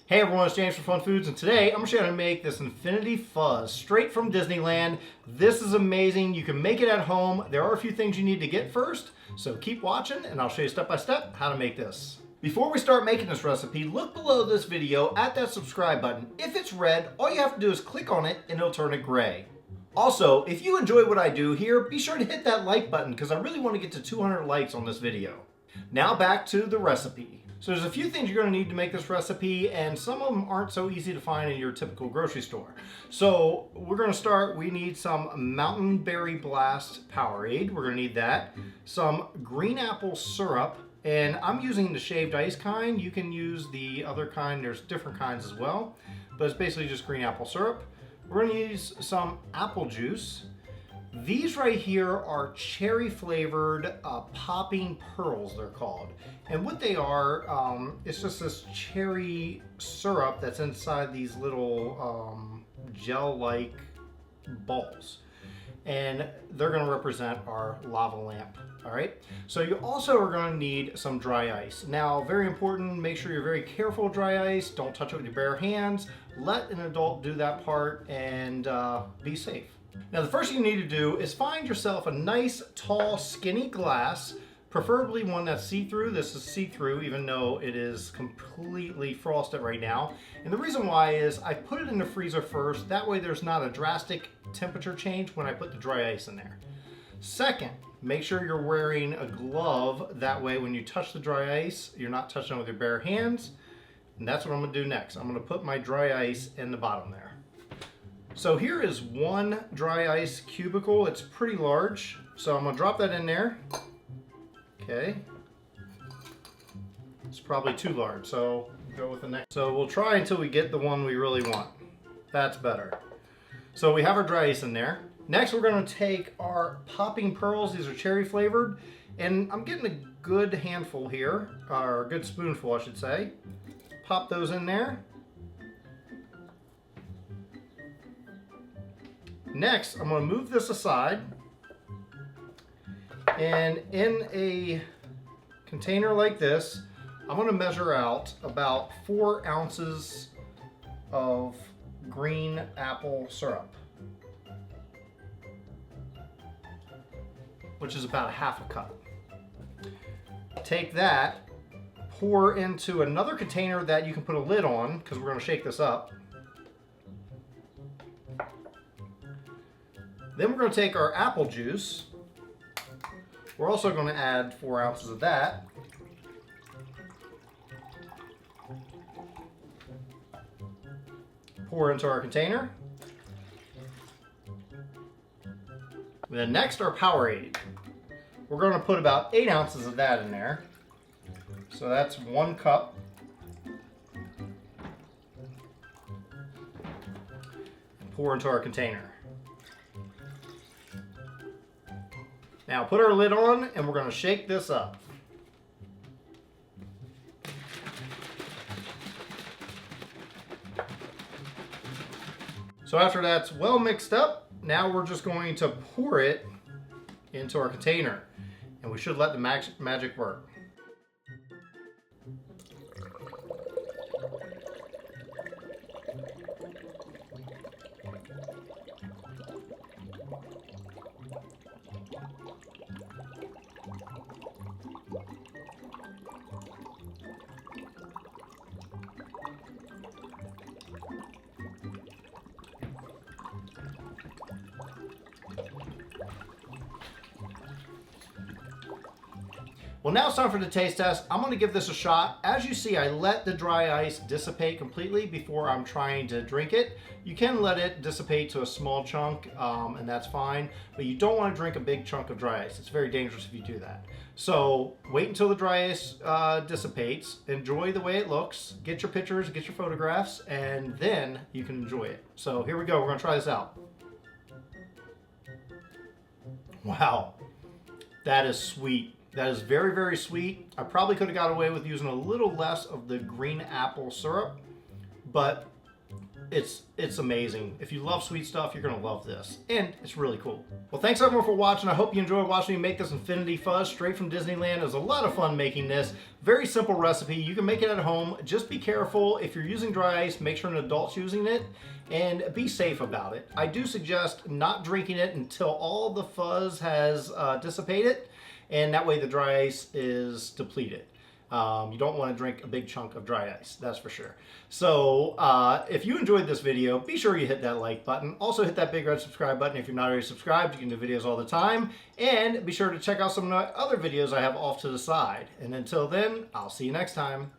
Hey everyone, it's James from FunFoods, and today I'm going to show you how to make this Infinity Fuzz straight from Disneyland. This is amazing. You can make it at home. There are a few things you need to get first, so keep watching and I'll show you step by step how to make this. Before we start making this recipe, look below this video at that subscribe button. If it's red, all you have to do is click on it and it'll turn it gray. Also, if you enjoy what I do here, be sure to hit that like button because I really want to get to 200 likes on this video. Now back to the recipe. So there's a few things you're going to need to make this recipe, and some of them aren't so easy to find in your typical grocery store. So we're going to start, we need some Mountain Berry Blast Powerade. We're going to need that. Some green apple syrup, and I'm using the shaved ice kind. You can use the other kind, there's different kinds as well, but it's basically just green apple syrup. We're going to use some apple juice. These right here are cherry flavored popping pearls, they're called. And what they are, it's just this cherry syrup that's inside these little gel-like balls. And they're going to represent our lava lamp. All right. So you also are going to need some dry ice. Now, very important, make sure you're very careful with dry ice. Don't touch it with your bare hands. Let an adult do that part and be safe. Now, the first thing you need to do is find yourself a nice, tall, skinny glass, preferably one that's see-through. This is see-through, even though it is completely frosted right now. And the reason why is I put it in the freezer first. That way there's not a drastic temperature change when I put the dry ice in there. Second, make sure you're wearing a glove. That way when you touch the dry ice, you're not touching it with your bare hands. And that's what I'm going to do next. I'm going to put my dry ice in the bottom there. So here is one dry ice cubicle. It's pretty large. So I'm going to drop that in there. Okay. It's probably too large, so go with the next. So we'll try until we get the one we really want. That's better. So we have our dry ice in there. Next we're going to take our popping pearls. These are cherry flavored. And I'm getting a good handful here, or a good spoonful I should say. Pop those in there. Next, I'm going to move this aside, and in a container like this, I'm going to measure out about 4 ounces of green apple syrup, which is about ½ a cup. Take that, pour into another container that you can put a lid on, because we're going to shake this up. Then we're going to take our apple juice. We're also going to add 4 ounces of that. Pour into our container. Then next, our Powerade. We're going to put about 8 ounces of that in there. So that's 1 cup. And pour into our container. Now put our lid on and we're going to shake this up. So after that's well mixed up, now we're just going to pour it into our container. And we should let the magic work. Well, now it's time for the taste test. I'm going to give this a shot. As you see, I let the dry ice dissipate completely before I'm trying to drink it. You can let it dissipate to a small chunk, and that's fine, but you don't want to drink a big chunk of dry ice. It's very dangerous if you do that. So wait until the dry ice dissipates, enjoy the way it looks, get your pictures, get your photographs, and then you can enjoy it. So here we go, we're going to try this out. Wow, that is sweet. That is very, very sweet. I probably could have got away with using a little less of the green apple syrup, but It's amazing. If you love sweet stuff, you're gonna love this, and it's really cool. Well, thanks everyone for watching. I hope you enjoyed watching me make this Infinity Fuzz straight from Disneyland. It was a lot of fun making this. Very simple recipe. You can make it at home. Just be careful. If you're using dry ice, make sure an adult's using it, and be safe about it. I do suggest not drinking it until all the fuzz has dissipated, and that way the dry ice is depleted. You don't want to drink a big chunk of dry ice, that's for sure. So if you enjoyed this video, be sure you hit that like button. Also hit that big red subscribe button if you're not already subscribed. You can do videos all the time. And be sure to check out some of the other videos I have off to the side. And until then, I'll see you next time.